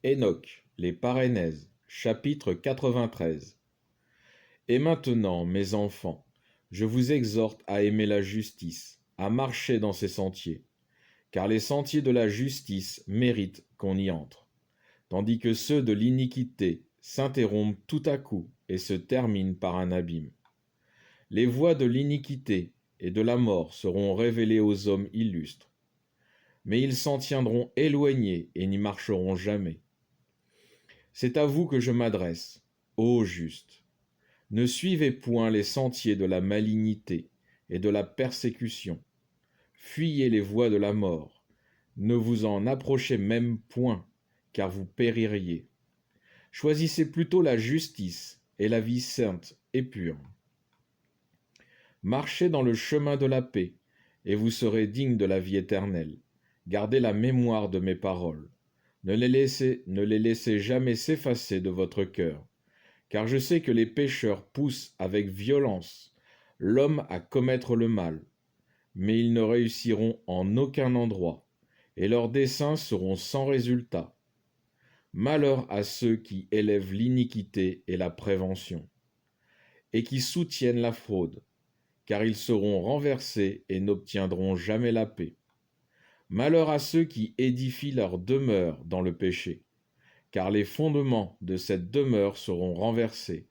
Enoch, les Parénèses, chapitre 93. Et maintenant, mes enfants, je vous exhorte à aimer la justice, à marcher dans ses sentiers, car les sentiers de la justice méritent qu'on y entre, tandis que ceux de l'iniquité s'interrompent tout à coup et se terminent par un abîme. Les voies de l'iniquité et de la mort seront révélées aux hommes illustres, mais ils s'en tiendront éloignés et n'y marcheront jamais. C'est à vous que je m'adresse, ô justes. Ne suivez point les sentiers de la malignité et de la persécution. Fuyez les voies de la mort. Ne vous en approchez même point, car vous péririez. Choisissez plutôt la justice et la vie sainte et pure. Marchez dans le chemin de la paix, et vous serez dignes de la vie éternelle. Gardez la mémoire de mes paroles. Ne les laissez jamais s'effacer de votre cœur, car je sais que les pécheurs poussent avec violence l'homme à commettre le mal, mais ils ne réussiront en aucun endroit, et leurs desseins seront sans résultat. Malheur à ceux qui élèvent l'iniquité et la prévention, et qui soutiennent la fraude, car ils seront renversés et n'obtiendront jamais la paix. Malheur à ceux qui édifient leur demeure dans le péché, car les fondements de cette demeure seront renversés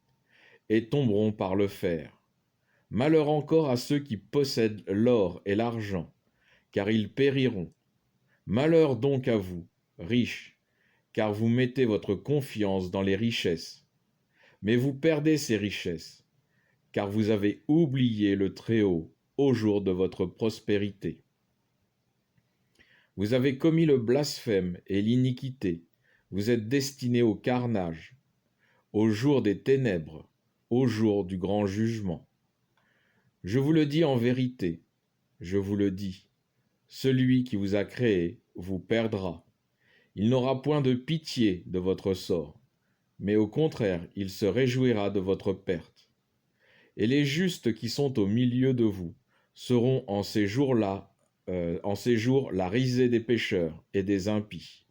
et tomberont par le fer. Malheur encore à ceux qui possèdent l'or et l'argent, car ils périront. Malheur donc à vous, riches, car vous mettez votre confiance dans les richesses. Mais vous perdez ces richesses, car vous avez oublié le Très-Haut au jour de votre prospérité. Vous avez commis le blasphème et l'iniquité, vous êtes destinés au carnage, au jour des ténèbres, au jour du grand jugement. Je vous le dis en vérité, je vous le dis, celui qui vous a créé vous perdra. Il n'aura point de pitié de votre sort, mais au contraire, il se réjouira de votre perte. Et les justes qui sont au milieu de vous seront en ces jours la risée des pécheurs et des impies.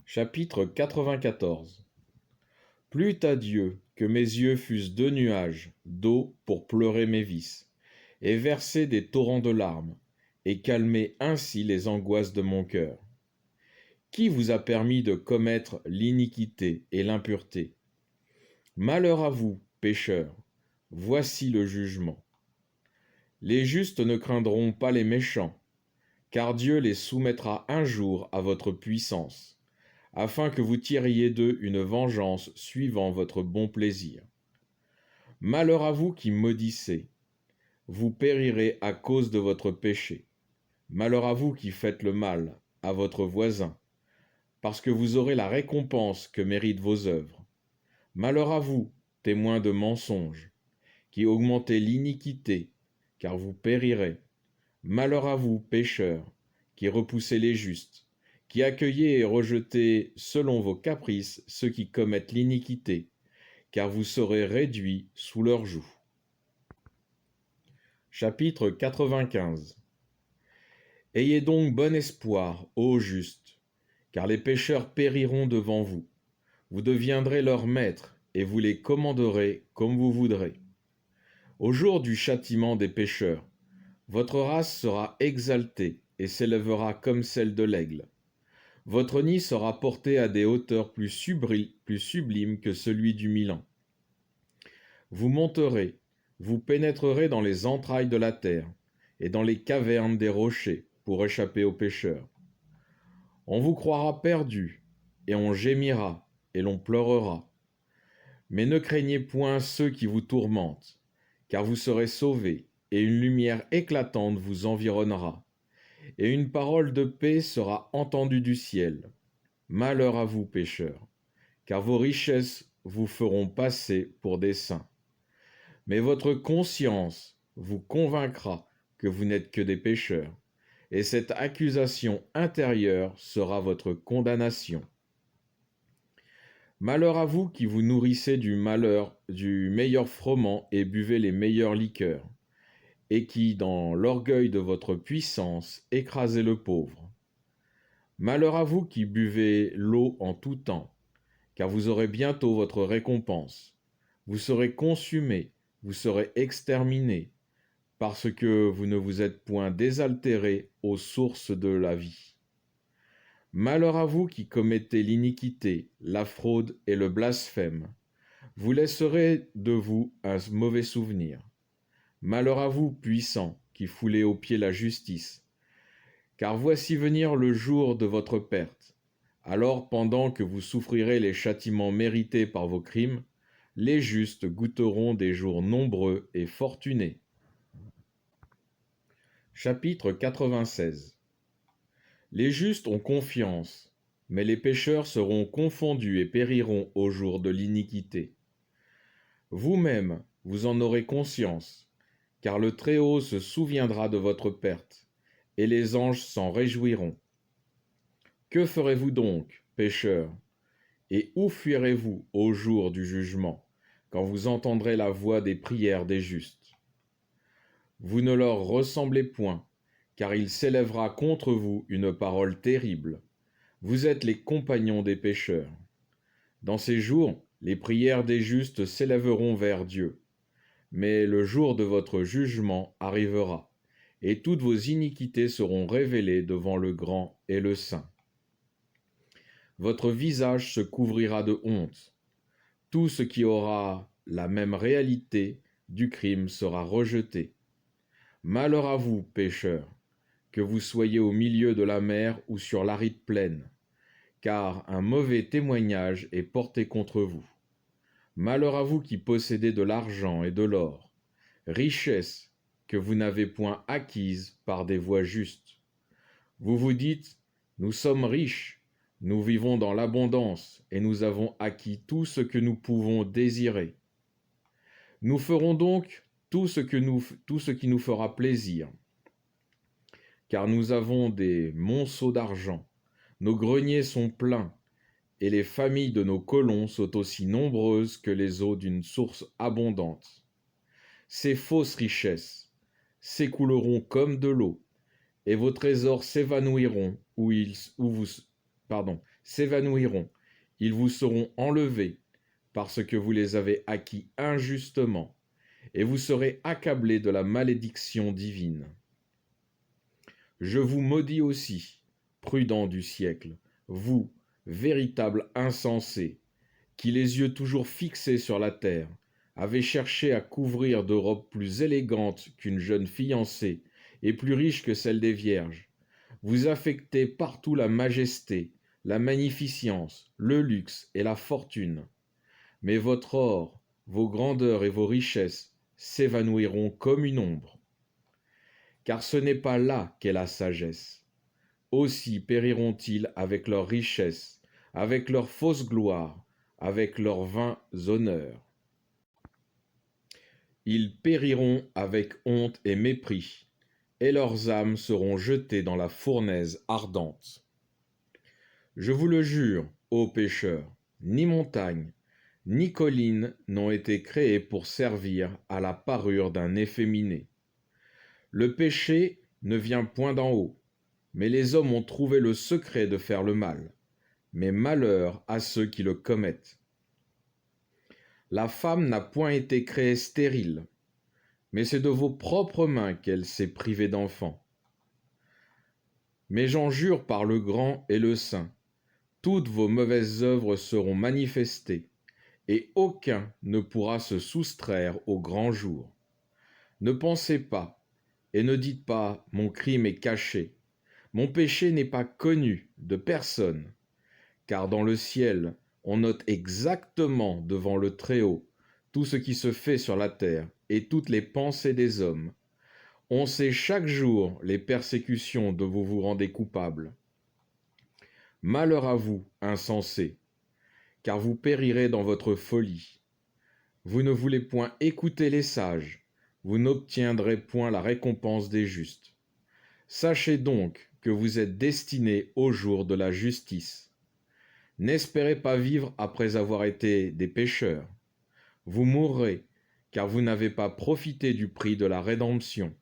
Chapitre 94. Plût à Dieu que mes yeux fussent deux nuages d'eau pour pleurer mes vices, et verser des torrents de larmes, et calmer ainsi les angoisses de mon cœur. Qui vous a permis de commettre l'iniquité et l'impureté? Malheur à vous, pécheurs, voici le jugement. Les justes ne craindront pas les méchants, car Dieu les soumettra un jour à votre puissance, afin que vous tiriez d'eux une vengeance suivant votre bon plaisir. Malheur à vous qui maudissez, vous périrez à cause de votre péché. Malheur à vous qui faites le mal à votre voisin, parce que vous aurez la récompense que méritent vos œuvres. Malheur à vous, témoins de mensonges, qui augmentez l'iniquité, car vous périrez. Malheur à vous, pécheurs, qui repoussez les justes, qui accueillez et rejetez selon vos caprices ceux qui commettent l'iniquité, car vous serez réduits sous leur joug. Chapitre 95. Ayez donc bon espoir, ô justes, car les pécheurs périront devant vous. Vous deviendrez leurs maîtres, et vous les commanderez comme vous voudrez. Au jour du châtiment des pécheurs, votre race sera exaltée et s'élèvera comme celle de l'aigle. Votre nid sera porté à des hauteurs plus sublimes que celui du Milan. Vous monterez, vous pénétrerez dans les entrailles de la terre et dans les cavernes des rochers pour échapper aux pécheurs. On vous croira perdu, et on gémira, et l'on pleurera. Mais ne craignez point ceux qui vous tourmentent, car vous serez sauvés, et une lumière éclatante vous environnera, et une parole de paix sera entendue du ciel. Malheur à vous, pécheurs, car vos richesses vous feront passer pour des saints. Mais votre conscience vous convaincra que vous n'êtes que des pécheurs, et cette accusation intérieure sera votre condamnation. Malheur à vous qui vous nourrissez du meilleur froment et buvez les meilleures liqueurs, et qui, dans l'orgueil de votre puissance, écrasez le pauvre. Malheur à vous qui buvez l'eau en tout temps, car vous aurez bientôt votre récompense. Vous serez consumés, vous serez exterminés, parce que vous ne vous êtes point désaltérés aux sources de la vie. Malheur à vous qui commettez l'iniquité, la fraude et le blasphème. Vous laisserez de vous un mauvais souvenir. Malheur à vous, puissants, qui foulez aux pieds la justice. Car voici venir le jour de votre perte. Alors, pendant que vous souffrirez les châtiments mérités par vos crimes, les justes goûteront des jours nombreux et fortunés. Chapitre 96. Les justes ont confiance, mais les pécheurs seront confondus et périront au jour de l'iniquité. Vous-même, vous en aurez conscience, car le Très-Haut se souviendra de votre perte, et les anges s'en réjouiront. Que ferez-vous donc, pécheurs? Et où fuirez-vous au jour du jugement, quand vous entendrez la voix des prières des justes? Vous ne leur ressemblez point, car il s'élèvera contre vous une parole terrible. Vous êtes les compagnons des pécheurs. Dans ces jours, les prières des justes s'élèveront vers Dieu. Mais le jour de votre jugement arrivera, et toutes vos iniquités seront révélées devant le Grand et le Saint. Votre visage se couvrira de honte. Tout ce qui aura la même réalité du crime sera rejeté. Malheur à vous, pécheurs, que vous soyez au milieu de la mer ou sur l'aride plaine, car un mauvais témoignage est porté contre vous. Malheur à vous qui possédez de l'argent et de l'or, richesse que vous n'avez point acquise par des voies justes. Vous vous dites, nous sommes riches, nous vivons dans l'abondance et nous avons acquis tout ce que nous pouvons désirer. Nous ferons donc tout ce qui nous fera plaisir, car nous avons des monceaux d'argent, nos greniers sont pleins, et les familles de nos colons sont aussi nombreuses que les eaux d'une source abondante. Ces fausses richesses s'écouleront comme de l'eau, et vos trésors s'évanouiront s'évanouiront. Ils vous seront enlevés parce que vous les avez acquis injustement, et vous serez accablés de la malédiction divine. Je vous maudis aussi, prudents du siècle, vous, véritables insensés, qui les yeux toujours fixés sur la terre, avez cherché à couvrir de robes plus élégantes qu'une jeune fiancée et plus riches que celle des vierges. Vous affectez partout la majesté, la magnificence, le luxe et la fortune. Mais votre or, vos grandeurs et vos richesses s'évanouiront comme une ombre. Car ce n'est pas là qu'est la sagesse. Aussi périront-ils avec leurs richesses, avec leur fausse gloire, avec leurs vains honneurs. Ils périront avec honte et mépris, et leurs âmes seront jetées dans la fournaise ardente. Je vous le jure, ô pécheurs, ni montagne, ni colline n'ont été créées pour servir à la parure d'un efféminé. Le péché ne vient point d'en haut, mais les hommes ont trouvé le secret de faire le mal. Mais malheur à ceux qui le commettent. La femme n'a point été créée stérile, mais c'est de vos propres mains qu'elle s'est privée d'enfants. Mais j'en jure par le grand et le saint, toutes vos mauvaises œuvres seront manifestées, et aucun ne pourra se soustraire au grand jour. Ne pensez pas, et ne dites pas « mon crime est caché », mon péché n'est pas connu de personne, car dans le ciel, on note exactement devant le Très-Haut tout ce qui se fait sur la terre et toutes les pensées des hommes. On sait chaque jour les persécutions dont vous vous rendez coupables. Malheur à vous, insensés, car vous périrez dans votre folie. Vous ne voulez point écouter les sages, vous n'obtiendrez point la récompense des justes. Sachez donc que vous êtes destinés au jour de la justice. N'espérez pas vivre après avoir été des pécheurs. Vous mourrez, car vous n'avez pas profité du prix de la rédemption.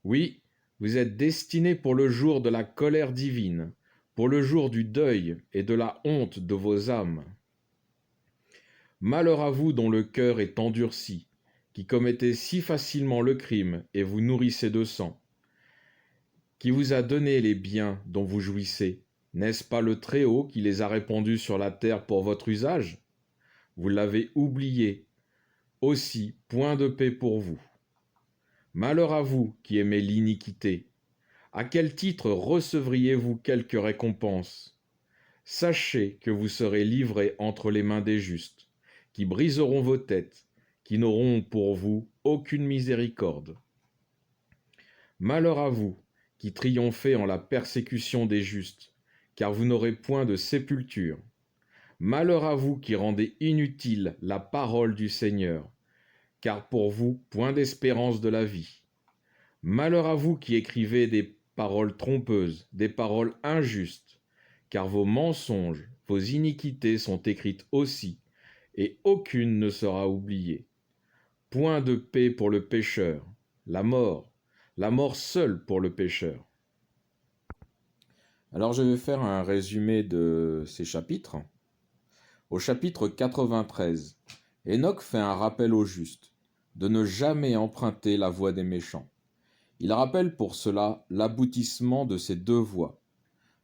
Oui, vous êtes destinés pour le jour de la colère divine, pour le jour du deuil et de la honte de vos âmes. Malheur à vous dont le cœur est endurci, qui commettez si facilement le crime et vous nourrissez de sang. Qui vous a donné les biens dont vous jouissez? N'est-ce pas le Très-Haut qui les a répandus sur la terre pour votre usage? Vous l'avez oublié. Aussi, point de paix pour vous. Malheur à vous qui aimez l'iniquité. À quel titre recevriez-vous quelque récompense? Sachez que vous serez livrés entre les mains des justes, qui briseront vos têtes, qui n'auront pour vous aucune miséricorde. Malheur à vous qui triomphez en la persécution des justes, car vous n'aurez point de sépulture. Malheur à vous qui rendez inutile la parole du Seigneur, car pour vous point d'espérance de la vie. Malheur à vous qui écrivez des paroles trompeuses, des paroles injustes, car vos mensonges, vos iniquités sont écrites aussi, et aucune ne sera oubliée. Point de paix pour le pécheur, la mort seule pour le pécheur. Alors je vais faire un résumé de ces chapitres. Au chapitre 93, Enoch fait un rappel aux justes de ne jamais emprunter la voie des méchants. Il rappelle pour cela l'aboutissement de ces deux voies,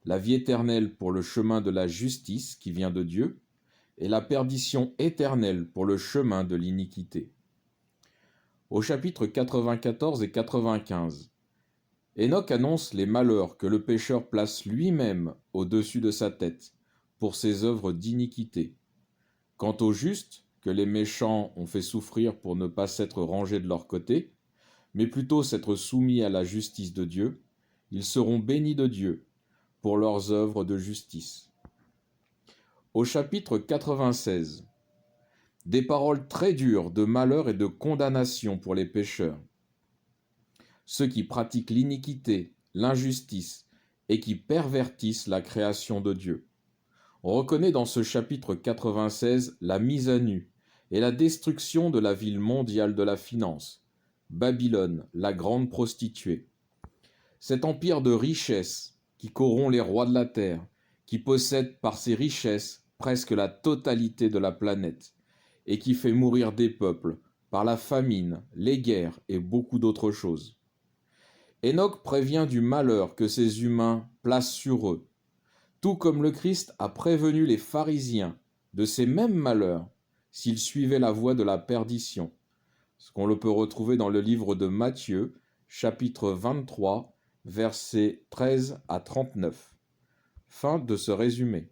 la vie éternelle pour le chemin de la justice qui vient de Dieu, et la perdition éternelle pour le chemin de l'iniquité. Au chapitre 94 et 95, Enoch annonce les malheurs que le pécheur place lui-même au-dessus de sa tête pour ses œuvres d'iniquité. Quant aux justes, que les méchants ont fait souffrir pour ne pas s'être rangés de leur côté, mais plutôt s'être soumis à la justice de Dieu, ils seront bénis de Dieu pour leurs œuvres de justice. Au chapitre 96, des paroles très dures de malheur et de condamnation pour les pécheurs, ceux qui pratiquent l'iniquité, l'injustice et qui pervertissent la création de Dieu. On reconnaît dans ce chapitre 96 la mise à nu et la destruction de la ville mondiale de la finance, Babylone, la grande prostituée. Cet empire de richesse qui corrompt les rois de la terre, qui possède par ses richesses presque la totalité de la planète, et qui fait mourir des peuples par la famine, les guerres et beaucoup d'autres choses. Enoch prévient du malheur que ces humains placent sur eux, tout comme le Christ a prévenu les pharisiens de ces mêmes malheurs s'ils suivaient la voie de la perdition, ce qu'on le peut retrouver dans le livre de Matthieu, chapitre 23, versets 13 à 39. Fin de ce résumé.